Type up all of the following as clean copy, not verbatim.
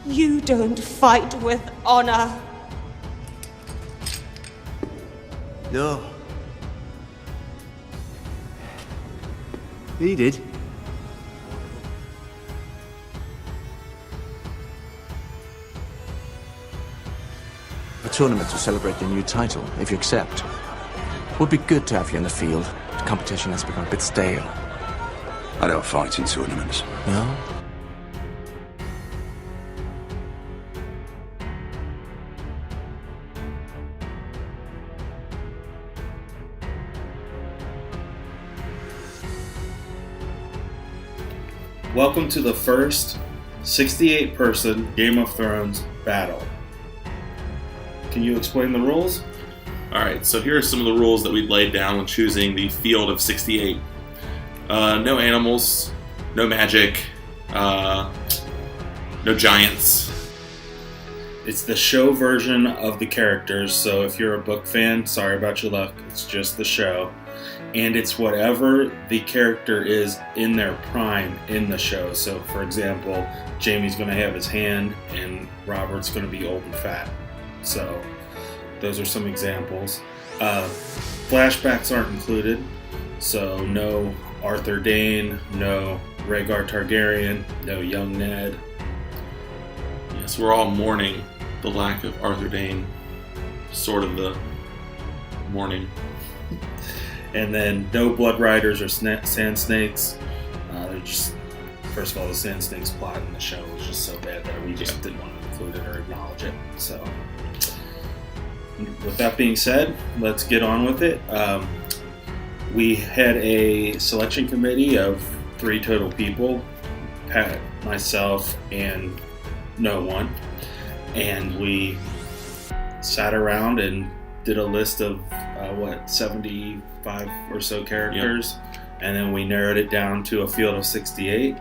You don't fight with honor. No. He did. A tournament to celebrate your new title, if you accept. Would be good to have you in the field. The competition has become a bit stale. I don't fight in tournaments. No? Welcome to the first 68-person Game of Thrones battle. Can you explain the rules? Alright, so here are some of the rules that we've laid down when choosing the field of 68. No animals, no magic, no giants. It's the show version of the characters, so if you're a book fan, sorry about your luck. It's just the show. And it's whatever the character is in their prime in the show. So, for example, Jaime's going to have his hand, and Robert's going to be old and fat. So, those are some examples. Flashbacks aren't included. So, no Arthur Dayne, no Rhaegar Targaryen, no young Ned. Yes, we're all mourning the lack of Arthur Dayne. Sort of the mourning. And then no Blood Riders or Sand Snakes. They're just, first of all, the Sand Snakes plot in the show was just so bad that we just didn't want to include it or acknowledge it. So, with that being said, let's get on with it. We had a selection committee of 3 total people: Pat, myself, and no one. And we sat around and did a list of 75 or so characters, and then we narrowed it down to a field of 68.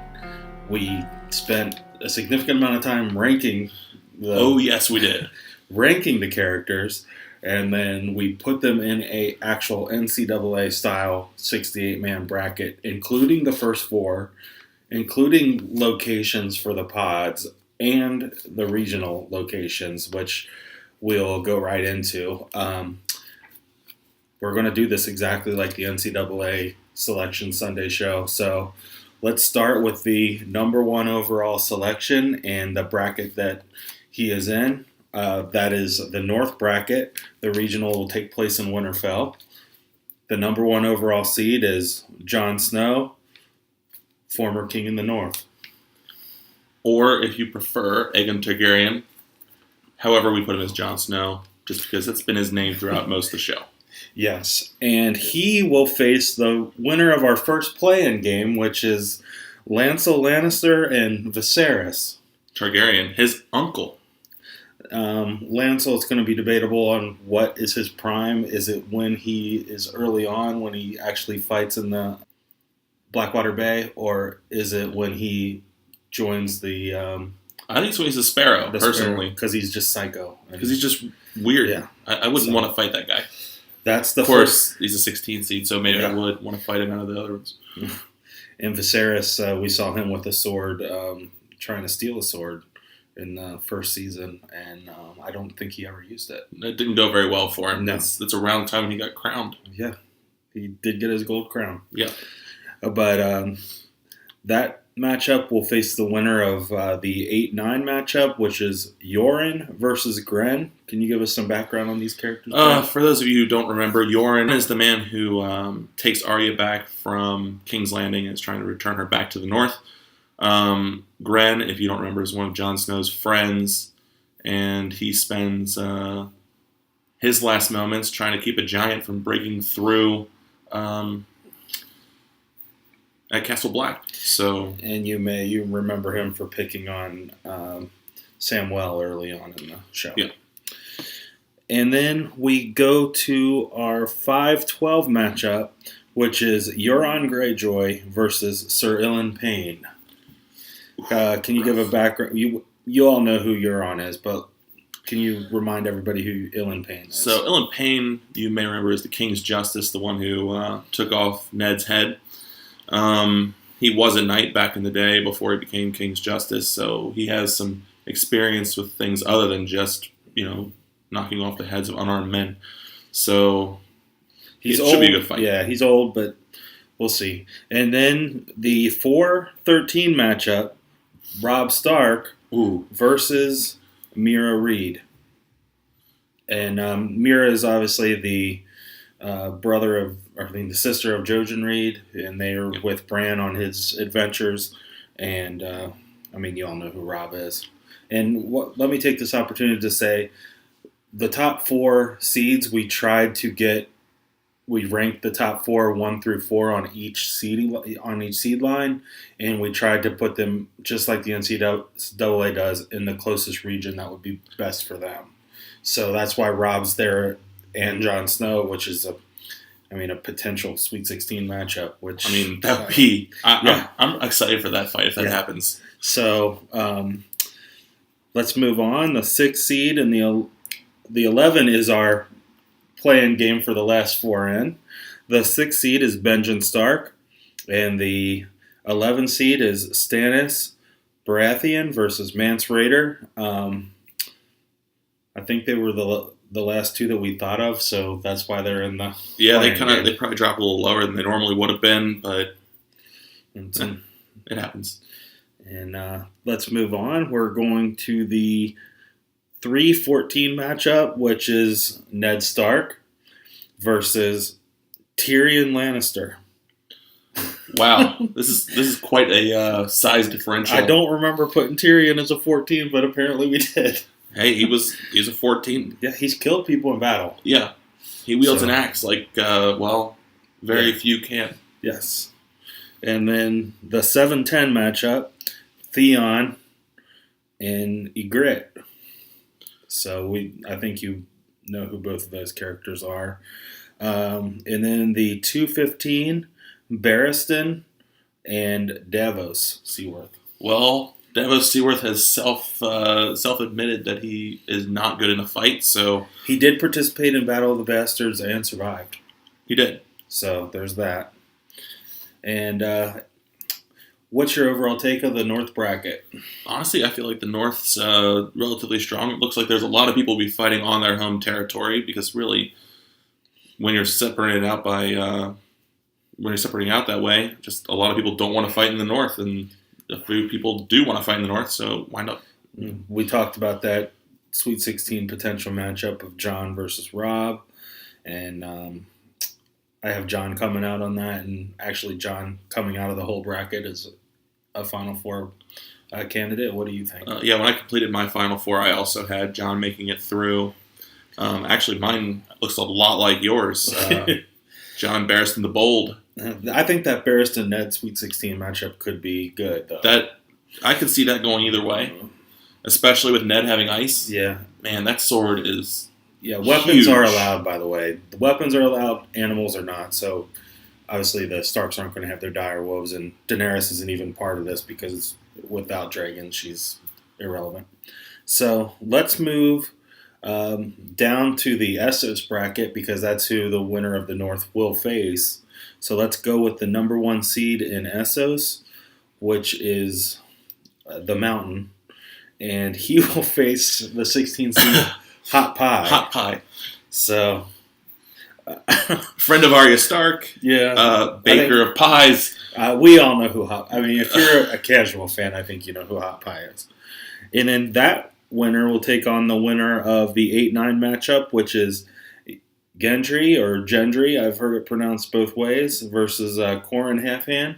We spent a significant amount of time ranking yes, we did. ranking the characters, and then we put them in a actual NCAA style 68-man bracket, including the first 4, including locations for the pods and the regional locations, which we'll go right into. We're going to do this exactly like the NCAA Selection Sunday show. So let's start with the number 1 overall selection and the bracket that he is in. That is the North bracket. The regional will take place in Winterfell. The number 1 overall seed is Jon Snow, former king in the North. Or, if you prefer, Aegon Targaryen. However, we put him as Jon Snow, just because it's been his name throughout most of the show. Yes, and he will face the winner of our first play-in game, which is Lancel Lannister and Viserys Targaryen, his uncle. Lancel, it's going to be debatable on what is his prime. Is it when he is early on, when he actually fights in the Blackwater Bay, or is it when he joins the... I think it's when he's a Sparrow, personally. Because he's just psycho. Because he's just weird. Yeah. I wouldn't want to fight that guy. That's the Of course, he's a 16 seed, so maybe I Yeah. would want to fight him out of the other ones. And Viserys, we saw him with a sword, trying to steal a sword in the first season, and I don't think he ever used it. It didn't go very well for him. No. That's around the time he got crowned. Yeah, he did get his gold crown. Yeah. But that matchup will face the winner of the 8-9 matchup, which is Yoren versus Gren. Can you give us some background on these characters? For those of you who don't remember, Yoren is the man who takes Arya back from King's Landing and is trying to return her back to the north. Gren, if you don't remember, is one of Jon Snow's friends, and he spends his last moments trying to keep a giant from breaking through at Castle Black. So, and you remember him for picking on Samwell early on in the show. Yeah. And then we go to our 5-12 matchup, which is Euron Greyjoy versus Sir Ilyn Payne. Can you give a background? You all know who Euron is, but can you remind everybody who Ilyn Payne is? So Ilyn Payne, you may remember, is the King's Justice, the one who took off Ned's head. He was a knight back in the day before he became King's Justice, so he has some experience with things other than just, knocking off the heads of unarmed men. So He's it old. should be a good fight. Yeah, he's old, but we'll see. And then the 4-13 matchup, Robb Stark Ooh. versus Mira Reed. And Mira is obviously the the sister of Jojen Reed, and they are with Bran on his adventures. And you all know who Robb is. And let me take this opportunity to say, the top 4 seeds we tried to get. We ranked the top 4, 1 through 4 on each seed line, and we tried to put them just like the NCAA does in the closest region that would be best for them. So that's why Robb's there and Jon Snow, which is a potential Sweet 16 matchup. Which that would be. I'm excited for that fight if that happens. So let's move on. The 6th seed and the 11 is our play-in game for the last 4 in. The 6th seed is Benjen Stark, and the 11th seed is Stannis Baratheon versus Mance Rayder. I think they were the last 2 that we thought of, so that's why they're in the they probably drop a little lower than they normally would have been, but it happens. And let's move on. We're going to the 3-14 matchup, which is Ned Stark versus Tyrion Lannister. Wow, this is quite a size differential. I don't remember putting Tyrion as a 14, but apparently we did. Hey, he's a 14. Yeah, he's killed people in battle. Yeah, he wields an axe like very few can. Yes, and then the 7-10 matchup, Theon and Ygritte. So I think you know who both of those characters are. And then the 2-15, Barristan and Davos Seaworth. Well, Davos Seaworth has self-admitted that he is not good in a fight, so... He did participate in Battle of the Bastards and survived. He did. So there's that. And what's your overall take of the North bracket? Honestly, I feel like the North's relatively strong. It looks like there's a lot of people will be fighting on their home territory because really, when you're separated out that way, just a lot of people don't want to fight in the North, and a few people do want to fight in the North, so why not? We talked about that Sweet 16 potential matchup of Jon versus Robb, and I have Jon coming out on that, and actually Jon coming out of the whole bracket as a Final Four candidate. What do you think? When I completed my Final Four, I also had Jon making it through. Actually, mine looks a lot like yours. Jon Barristan the Bold. I think that Barristan-Ned Sweet 16 matchup could be good, though. I could see that going either way, especially with Ned having ice. Yeah. Man, that sword is weapons huge. are allowed, by the way. The weapons are allowed, animals are not. So, obviously, the Starks aren't going to have their dire wolves, and Daenerys isn't even part of this because without dragons, she's irrelevant. So, let's move down to the Essos bracket because that's who the winner of the North will face. So let's go with the number 1 seed in Essos, which is the Mountain, and he will face the 16 seed Hot Pie. Hot Pie. So, friend of Arya Stark. Yeah, baker of pies. We all know who Hot. I mean, if you're a casual fan, I think you know who Hot Pie is. And then that winner will take on the winner of the 8-9 matchup, which is Gendry or Gendry, I've heard it pronounced both ways, versus Qhorin Halfhand.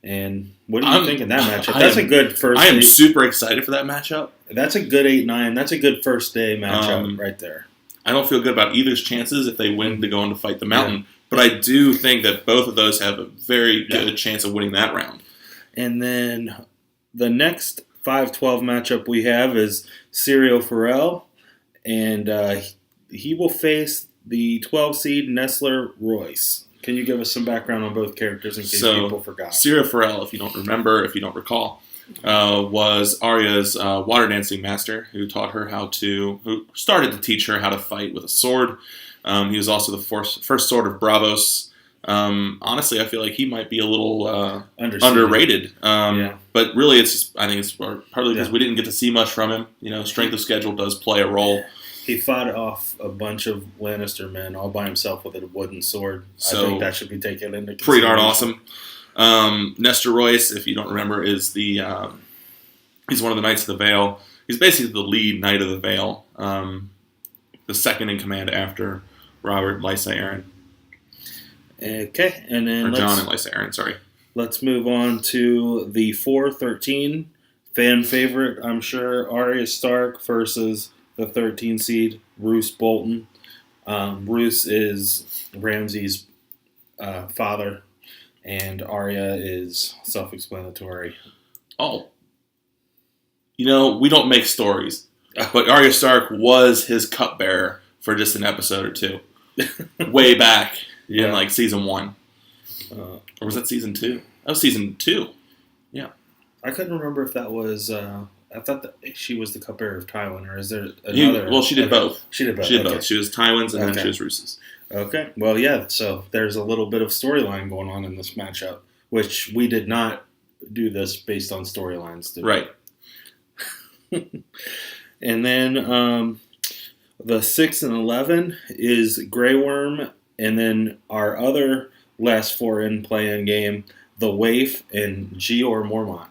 And what do you think of that matchup? That's a good first. I am super excited for that matchup. That's a good 8-9. That's a good first day matchup right there. I don't feel good about either's chances if they win to go on to fight the Mountain, but I do think that both of those have a very good chance of winning that round. And then the next 5-12 matchup we have is Syrio Forel, and he will face the 12 seed Nestler Royce. Can you give us some background on both characters in case people forgot? Syrio Forel, if you don't remember, if you don't recall, was Arya's water dancing master who started to teach her how to fight with a sword. He was also the first sword of Braavos, Honestly, I feel like he might be a little Understated. underrated. Yeah. But really, it's just, I think it's partly because Yeah. we didn't get to see much from him. You know, strength of schedule does play a role. He fought off a bunch of Lannister men all by himself with a wooden sword. So, I think that should be taken into Pretty darn consideration. awesome. Nestor Royce, if you don't remember, is he's one of the Knights of the Vale. He's basically the lead Knight of the Vale, the second in command after Robert Lysa Arryn. Okay, and Or then John and Lysa Arryn, sorry. let's move on to the 4-13 fan favorite, I'm sure, Arya Stark versus the 13 seed Roose Bolton. Roose is Ramsay's father, and Arya is self-explanatory. Oh. You know, we don't make stories, but Arya Stark was his cupbearer for just an episode or two. Way back in, like, season 1. Or was that season 2? That was season 2. I couldn't remember if that was. I thought that she was the cupbearer of Tywin, or is there another? Well, she did both. She did both. She did okay. both. She was Tywin's and then Okay. she was Roose's. Okay. Well, yeah. So there's a little bit of storyline going on in this matchup, which we did not do this based on storylines. did we? Right. And then the 6 and 11 is Grey Worm, and then our other last 4 in play-in game, the Waif and Gior Mormont.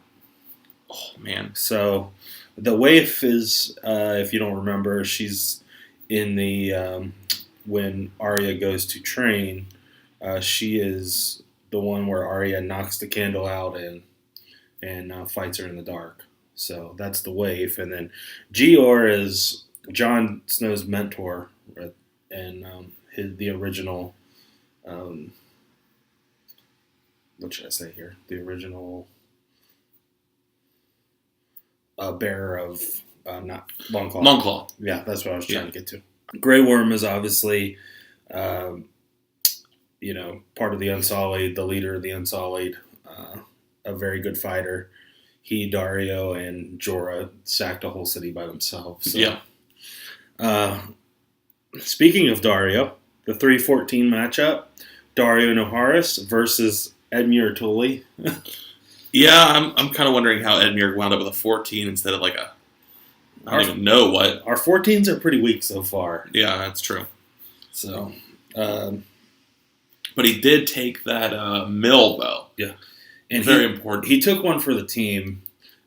Oh, man. So the Waif is, if you don't remember, she's in the when Arya goes to train. She is the one where Arya knocks the candle out and fights her in the dark. So that's the Waif, and then Gior is Jon Snow's mentor, and the original. What should I say here? The original. Bearer of not Longclaw. Longclaw. Yeah, that's what I was trying to get to. Grey Worm is obviously, part of the Unsullied, the leader of the Unsullied, a very good fighter. He, Dario, and Jorah sacked a whole city by themselves. So. Yeah. Speaking of Dario, the 3-14 matchup, Dario Naharis versus Edmure Tully. Yeah, I'm kind of wondering how Edmure wound up with a 14 instead of like a, I don't even know what. Our 14s are pretty weak so far. Yeah, that's true. So, But he did take that mill, though. yeah. And Very important. He took one for the team,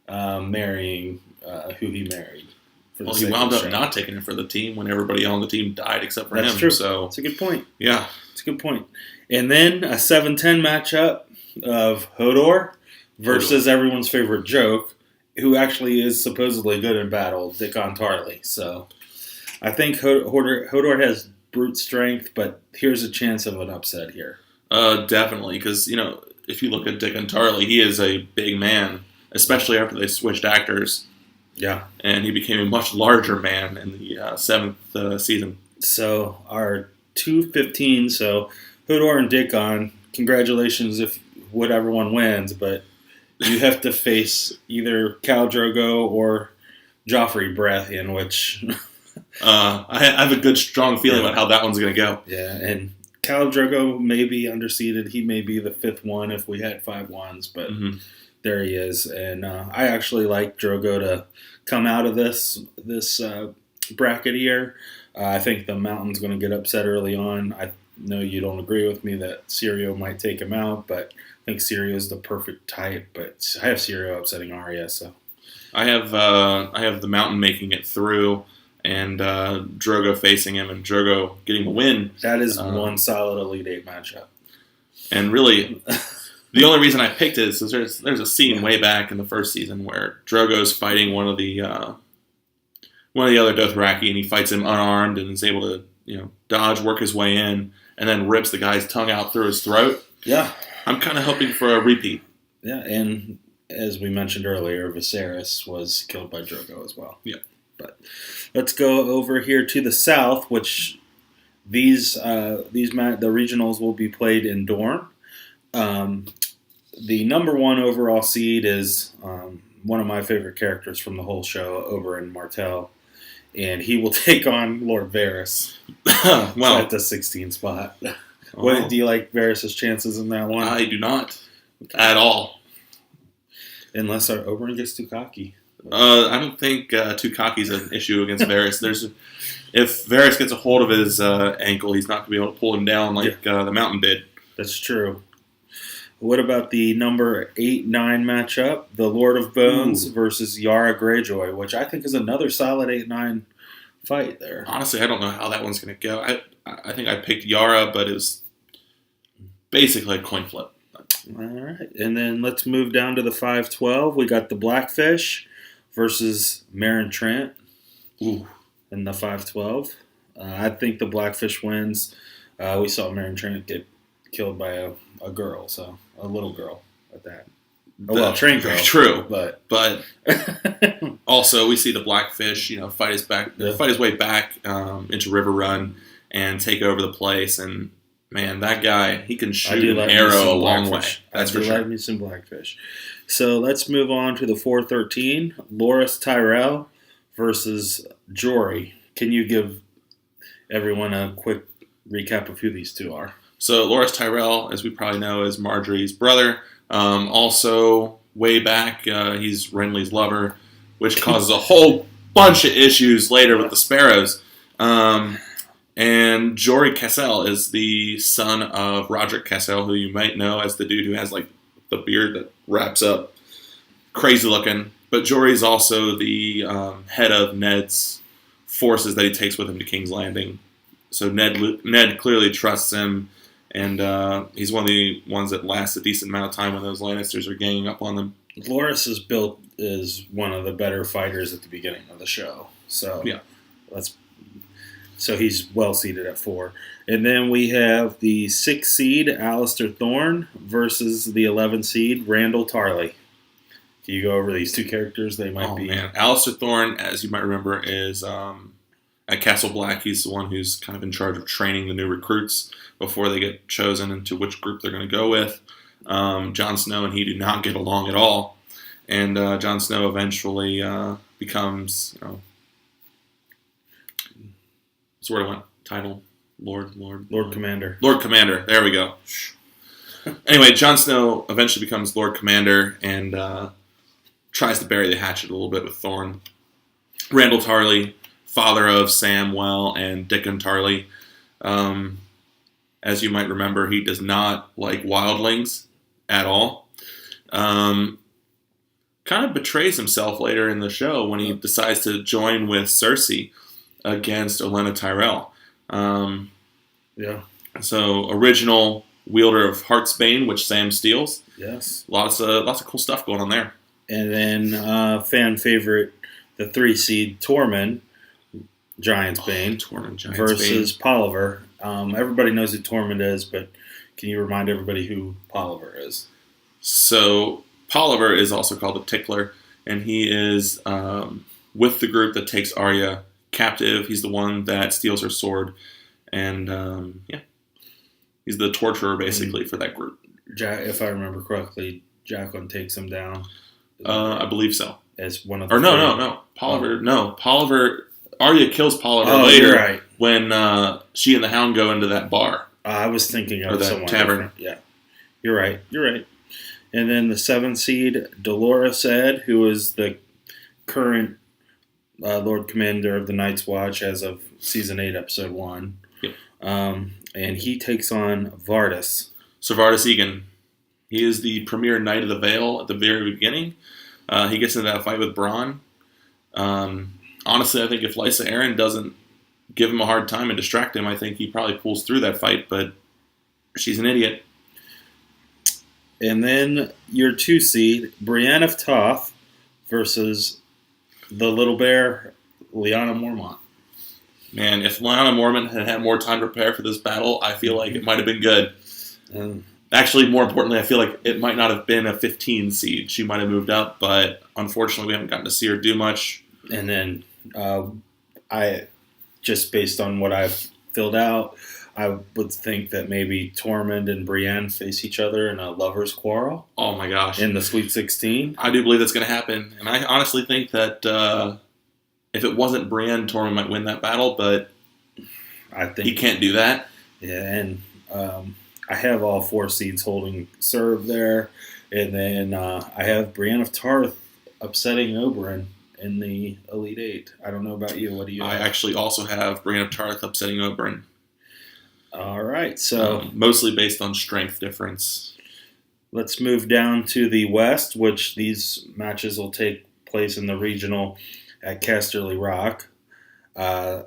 marrying who he married. For the Well, he sake of wound the up show. not taking it for the team when everybody on the team died except for That's him. true. So, That's a good point. yeah. It's a good point. And then a 7-10 matchup of Hodor versus everyone's favorite joke, who actually is supposedly good in battle, Dickon Tarly. So I think Hodor has brute strength, but here's a chance of an upset here. Definitely, because, if you look at Dickon Tarly, he is a big man, especially after they switched actors, Yeah. and he became a much larger man in the 7th season. So our 2-15, so Hodor and Dickon, congratulations if whatever one wins, but you have to face either Khal Drogo or Joffrey Baratheon, which... I have a good, strong feeling about how that one's going to go. Yeah, and Khal Drogo may be underseeded. He may be the 5th one if we had 5 ones, but there he is. And I actually like Drogo to come out of this bracket here. I think the Mountain's going to get upset early on. I know you don't agree with me that Syrio might take him out, but I think Syrio's the perfect type. But I have Syrio upsetting Arya, so I have the Mountain making it through, and Drogo facing him, and Drogo getting the win. that is one solid Elite 8 matchup. And really, the only reason I picked it is there's a scene way back in the first season where Drogo's fighting one of the other Dothraki, and he fights him unarmed and is able to dodge, work his way in, and then rips the guy's tongue out through his throat. Yeah. I'm kind of hoping for a repeat. Yeah, and as we mentioned earlier, Viserys was killed by Drogo as well. Yeah. But let's go over here to the south, which the regionals will be played in Dorne. The number 1 overall seed is one of my favorite characters from the whole show, Oberyn Martell, and he will take on Lord Varys Well, at the 16 spot. What do you like Varys' chances in that one? I do not at all. Unless our Oberyn gets too cocky. I don't think too cocky is an issue against Varys. If Varys gets a hold of his ankle, he's not going to be able to pull him down like the Mountain did. That's true. What about the number 8-9 matchup? The Lord of Bones versus Yara Greyjoy, which I think is another solid 8-9 fight there. Honestly, I don't know how that one's going to go. I think I picked Yara, but it was basically a coin flip. All right. And then let's move down to the 5-12. We got the Blackfish versus Meryn Trant in the 5-12. I think the Blackfish wins. We saw Meryn Trant get killed by a girl, so a little girl at that. Train girl. True, but also we see the Blackfish, fight his way back into River Run and take over the place. And man, that guy, he can shoot an arrow a long way. That's for sure. Like me some Blackfish. So let's move on to the 4-13. Loras Tyrell versus Jory. Can you give everyone a quick recap of who these two are? So Loras Tyrell, as we probably know, is Marjorie's brother. Also, way back, he's Renly's lover, which causes a whole bunch of issues later with the Sparrows. And Jory Cassel is the son of Roderick Cassel, who you might know as the dude who has like the beard that wraps up, crazy looking. But Jory's also the head of Ned's forces that he takes with him to King's Landing. So Ned clearly trusts him. And he's one of the ones that lasts a decent amount of time when those Lannisters are ganging up on them. Loras is built as one of the better fighters at the beginning of the show. So yeah, so he's well seated at 4. And then we have the 6 seed Alistair Thorne versus the 11 seed Randall Tarley. Can you go over these two characters? They might be. Man, Alistair Thorne, as you might remember, is at Castle Black. He's the one who's kind of in charge of training the new recruits before they get chosen into which group they're going to go with. Jon Snow and he do not get along at all. And Jon Snow eventually becomes, what's the word I want? Title? Lord Commander. Lord Commander. There we go. Anyway, Jon Snow eventually becomes Lord Commander and tries to bury the hatchet a little bit with Thorne. Randall Tarley, father of Samwell and Dickon Tarley. As you might remember, he does not like wildlings at all. Kind of betrays himself later in the show when he decides to join with Cersei against Olenna Tyrell. So original wielder of Heartsbane, which Sam steals. Yes. Lots of cool stuff going on there. And then fan favorite, the 3 seed Tormund, Giant's Bane, versus Polliver. Everybody knows who Tormund is, but can you remind everybody who Polliver is? So Polliver is also called the Tickler, and he is with the group that takes Arya captive. He's the one that steals her sword, and he's the torturer basically for that group. If I remember correctly, Jacqueline takes him down. I believe so. As one of the no. Polliver, no. Polliver. Arya kills Polliver later when she and the Hound go into that bar. I was thinking of that tavern. Different. Yeah, you're right. And then the 7 seed Dolorous Ed, who is the current Lord Commander of the Night's Watch as of Season 8, Episode 1. Yep. And he takes on Vardis. So Vardis Egan. He is the premier Knight of the Vale at the very beginning. He gets into that fight with Bronn. Honestly, I think if Lysa Arryn doesn't give him a hard time and distract him, I think he probably pulls through that fight, but she's an idiot. And then your 2 seed, Brienne of Toth versus the Little Bear, Lyanna Mormont. Man, if Lyanna Mormont had had more time to prepare for this battle, I feel like it might have been good. Actually, more importantly, I feel like it might not have been a 15 seed. She might have moved up, but unfortunately, we haven't gotten to see her do much. And then I, just based on what I've filled out, I would think that maybe Tormund and Brienne face each other in a lover's quarrel. Oh my gosh. In the Sweet 16. I do believe that's going to happen. And I honestly think that if it wasn't Brienne, Tormund might win that battle, but I think he can't do that. Yeah, and I have all 4 seeds holding serve there. And then I have Brienne of Tarth upsetting Oberyn in the Elite Eight. I don't know about you. What do you I have? actually also have Brienne of Tarth upsetting Oberyn. All right. So Mostly based on strength difference. let's move down to the West, which these matches will take place in the regional at Casterly Rock. The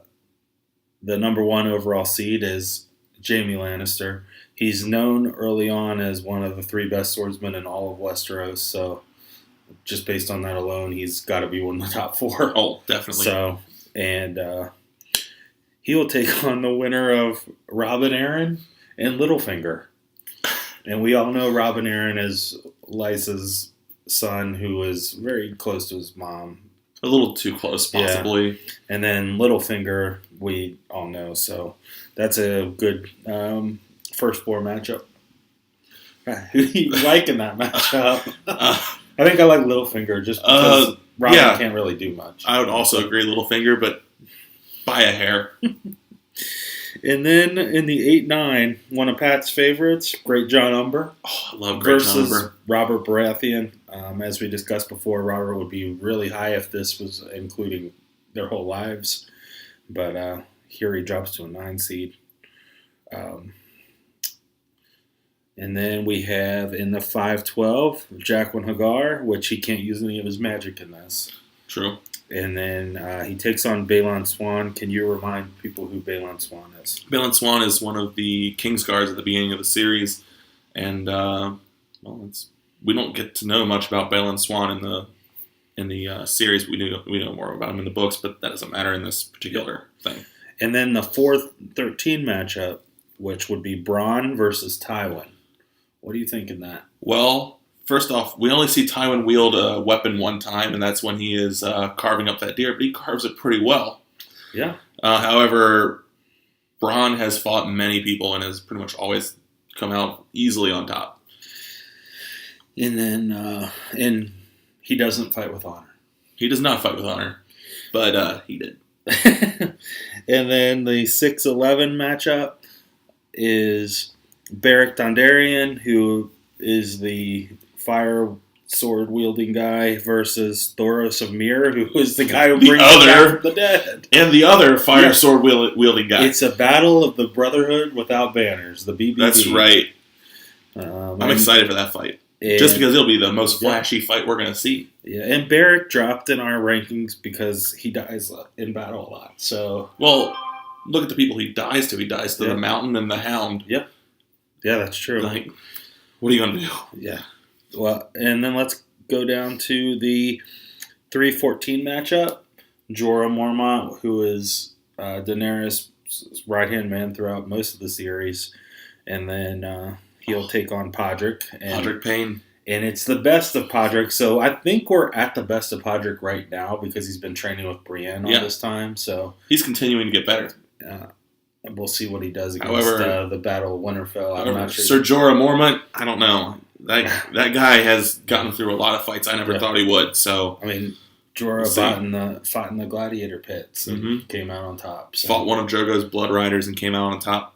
number 1 overall seed is Jaime Lannister. He's known early on as one of the 3 best swordsmen in all of Westeros, so just based on that alone, he's got to be one of the top 4. Oh, definitely. So, and he will take on the winner of Robin Arryn and Littlefinger. And we all know Robin Arryn is Lysa's son, who is very close to his mom. A little too close, possibly. Yeah. And then Littlefinger, we all know. So that's a good first 4 matchup. Who do you like in that matchup? I think I like Littlefinger just because Robin can't really do much. I would also agree Littlefinger, but by a hair. And then in the 8-9, one of Pat's favorites, Great John Umber. Oh, I love Great John versus Umber. Robert Baratheon. As we discussed before, Robert would be really high if this was including their whole lives. But here he drops to a 9 seed. And then we have in the 5-12, Jaqen H'ghar, which he can't use any of his magic in this. True. And then he takes on Balon Swan. Can you remind people who Balon Swan is? Balon Swan is one of the Kingsguards at the beginning of the series. And, we don't get to know much about Balon Swan in the series. We know more about him in the books, but that doesn't matter in this particular thing. And then the 4-13 matchup, which would be Bronn versus Tywin. What do you think in that? Well, first off, we only see Tywin wield a weapon one time, and that's when he is carving up that deer, but he carves it pretty well. Yeah. However, Bronn has fought many people and has pretty much always come out easily on top. And then and he doesn't fight with honor. He does not fight with honor, but he did. And then the 6-11 matchup is Beric Dondarrion, who is the fire sword wielding guy, versus Thoros of Myr, who is the guy who brings him back from the dead. And the other fire sword wielding guy. It's a battle of the Brotherhood without banners, the BBB. That's right. I'm excited for that fight. Just because it'll be the most flashy fight we're going to see. Yeah, and Beric dropped in our rankings because he dies in battle a lot. So, well, look at the people he dies to. He dies to the Mountain and the Hound. Yep. Yeah, that's true. Like, what are you going to do? Yeah. Well, and then let's go down to the 3-14 matchup. Jorah Mormont, who is Daenerys' right-hand man throughout most of the series. And then he'll take on Podrick. Podrick Payne. And it's the best of Podrick. So I think we're at the best of Podrick right now because he's been training with Brienne all this time. So he's continuing to get better. We'll see what he does against the Battle of Winterfell. I'm not sure. Sir Jorah Mormont, I don't know. That guy has gotten through a lot of fights I never thought he would. So I mean, Jorah fought in the gladiator pits and came out on top. So. Fought one of Drogo's blood riders and came out on top.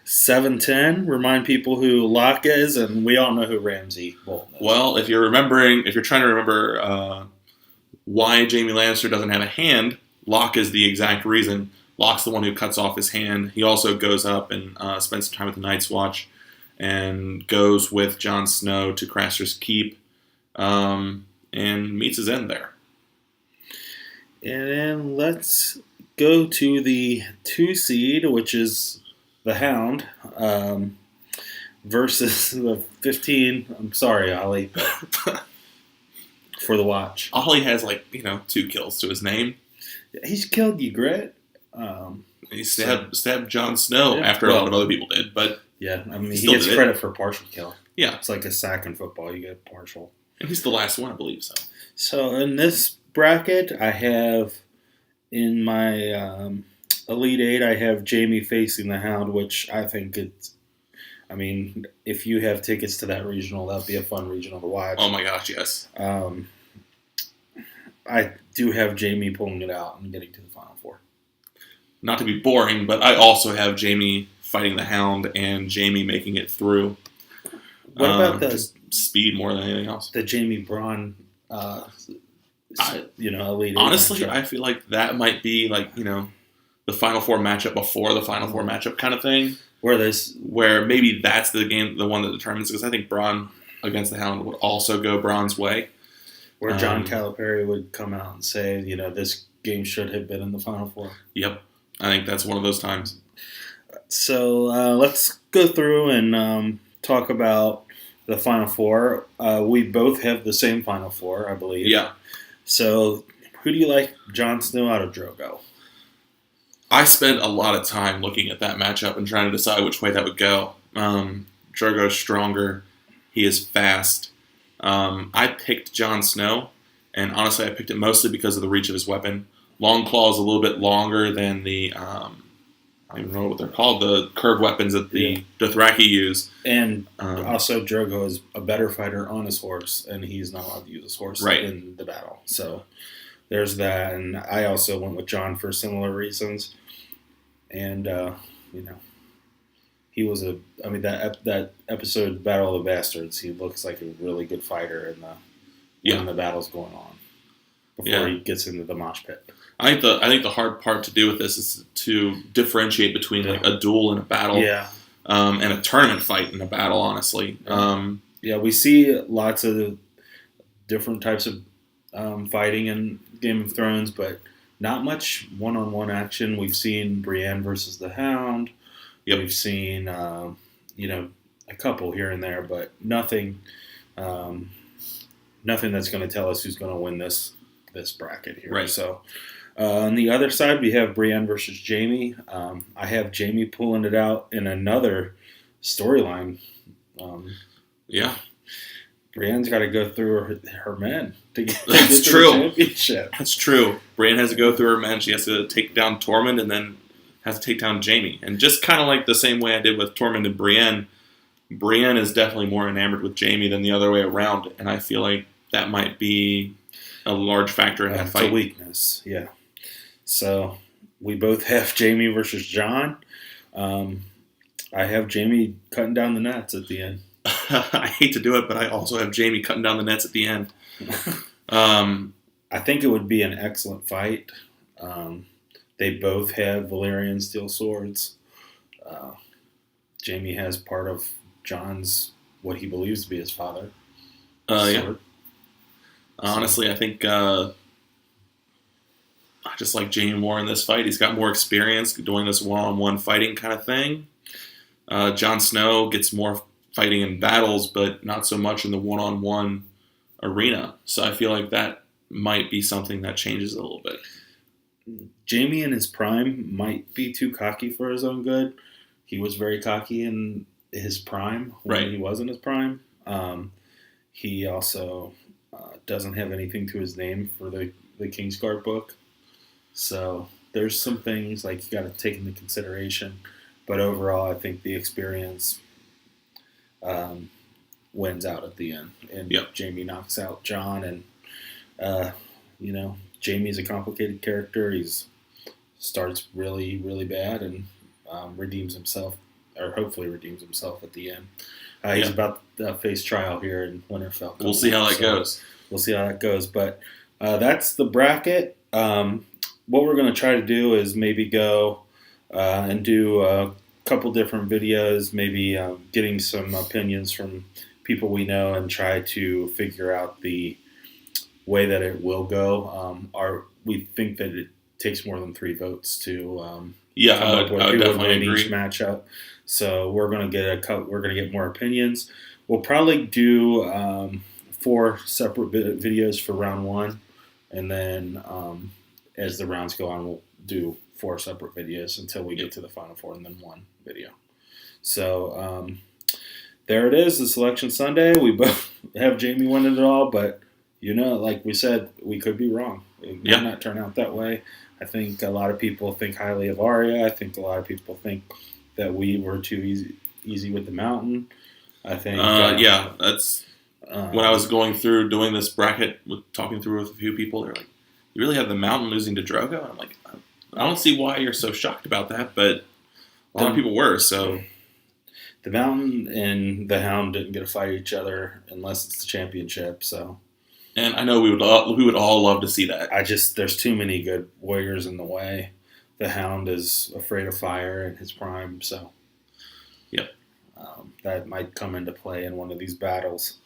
7-10. Remind people who Locke is, and we all know who Ramsay Bolton is. Well, if you're trying to remember why Jaime Lannister doesn't have a hand, Locke is the exact reason. Locke's the one who cuts off his hand. He also goes up and spends some time with the Night's Watch and goes with Jon Snow to Craster's Keep and meets his end there. And then let's go to the 2 seed, which is the Hound, versus the 15. I'm sorry, Ollie, for the Watch. Ollie has 2 kills to his name. He's killed Ygritte. He stabbed Jon Snow after a lot of other people did, but yeah, I mean he gets credit for partial kill. Yeah, it's like a sack in football; you get partial. And he's the last one, I believe. So in this bracket, I have in my Elite 8, I have Jaime facing the Hound, which I think it's. I mean, if you have tickets to that regional, that'd be a fun regional to watch. Oh my gosh, yes. I do have Jaime pulling it out and getting to the Final Four. not to be boring, but I also have Jamie fighting the Hound and Jamie making it through. What about just speed more than anything else? the Jamie Braun, Elite Eight Honestly, matchup? I feel like that might be like, the Final Four matchup before the Final Four matchup kind of thing, where maybe that's the one that determines, because I think Braun against the Hound would also go Braun's way. Where John Calipari would come out and say, this game should have been in the Final Four. Yep. I think that's one of those times. So let's go through and talk about the Final Four. We both have the same Final Four, I believe. Yeah. So who do you like, Jon Snow out of Drogo? I spent a lot of time looking at that matchup and trying to decide which way that would go. Drogo's stronger. He is fast. I picked Jon Snow, and honestly, I picked it mostly because of the reach of his weapon. Long Claw is a little bit longer than the, I don't even know what they're called, the curved weapons that the Dothraki use. And also, Drogo is a better fighter on his horse, and he's not allowed to use his horse in the battle. So there's that. And I also went with Jon for similar reasons. And, he was that episode, Battle of the Bastards, he looks like a really good fighter when the battle's going on before he gets into the mosh pit. I think the hard part to do with this is to differentiate between like a duel and a battle, and a tournament fight and a battle. Honestly, we see lots of different types of fighting in Game of Thrones, but not much one-on-one action. We've seen Brienne versus the Hound. Yep. We've seen a couple here and there, but nothing that's going to tell us who's going to win this bracket here. Right. So. On the other side, we have Brienne versus Jamie. I have Jamie pulling it out in another storyline. Brienne's got to go through her men to get That's to the true. championship. That's true. Brienne has to go through her men. She has to take down Tormund and then has to take down Jamie. And just kind of like the same way I did with Tormund and Brienne, Brienne is definitely more enamored with Jamie than the other way around. And I feel like that might be a large factor in that fight. It's a weakness, yeah. So we both have Jamie versus Jon. I have Jamie cutting down the nets at the end. I hate to do it, but I also have Jamie cutting down the nets at the end. I think it would be an excellent fight. They both have Valyrian steel swords. Jamie has part of Jon's, what he believes to be his father. Yeah. Honestly, I think I just like Jamie more in this fight. He's got more experience doing this one-on-one fighting kind of thing. Jon Snow gets more fighting in battles, but not so much in the one-on-one arena. So I feel like that might be something that changes a little bit. Jamie in his prime might be too cocky for his own good. He was very cocky in his prime when he was in his prime. He also doesn't have anything to his name for the Kingsguard book. So there's some things like you got to take into consideration. But overall, I think the experience wins out at the end. And Jamie knocks out Jon. And, Jamie's a complicated character. He's starts really, really bad and redeems himself, or hopefully redeems himself at the end. He's about to face trial here in Winterfell. We'll see how that goes. We'll see how that goes. But that's the bracket. What we're going to try to do is maybe go and do a couple different videos, maybe getting some opinions from people we know and try to figure out the way that it will go. We think that it takes more than 3 votes to I would definitely agree. Each matchup. So we're going to get more opinions. We'll probably do 4 separate videos for round 1, and then as the rounds go on, we'll do 4 separate videos until we get to the Final Four, and then 1 video. So there it is, the Selection Sunday. We both have Jamie winning it all, but like we said, we could be wrong. It might not turn out that way. I think a lot of people think highly of Arya. I think a lot of people think that we were too easy with the Mountain. I think. That's when I was going through doing this bracket, talking through with a few people. They're like, "You really have the Mountain losing to Drogo?" And I'm like, I don't see why you're so shocked about that, but a lot of people were. So The Mountain and the Hound didn't get to fight each other unless it's the championship. So, and I know we would all love to see that. there's too many good warriors in the way. The Hound is afraid of fire in his prime, so Yep. That might come into play in one of these battles.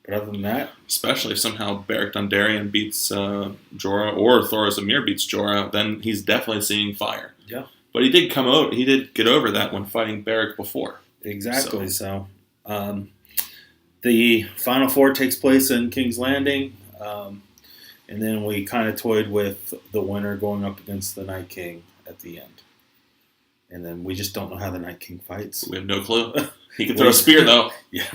But other than that, Especially if somehow Beric Dondarrion beats Jorah or Thoros Amir beats Jorah, then he's definitely seeing fire. yeah, But he did come out. He did get over that when fighting Beric before. exactly. So, the final four takes place in King's Landing, and then we kind of toyed with the winner going up against the Night King at the end. And then we just don't know how the Night King fights. We have no clue. He can throw a spear though. Yeah,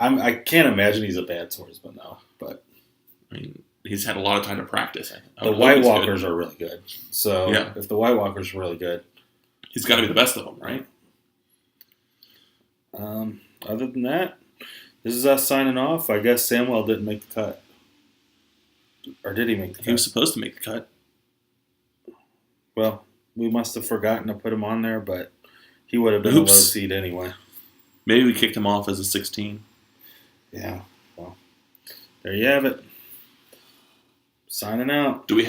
I can't imagine he's a bad swordsman though. But I mean, he's had a lot of time to practice. the White Walkers are really good. So Yeah. if the White Walkers are really good, He's got to be the best of them, right? other than that, this is us signing off. I guess Samwell didn't make the cut, or did he make the He was cut? supposed to make the cut. Well, we must have forgotten to put him on there, but he would have been a low Oops. seed anyway. Maybe we kicked him off as a 16. Yeah. Well, there you have it. Signing out. Do we have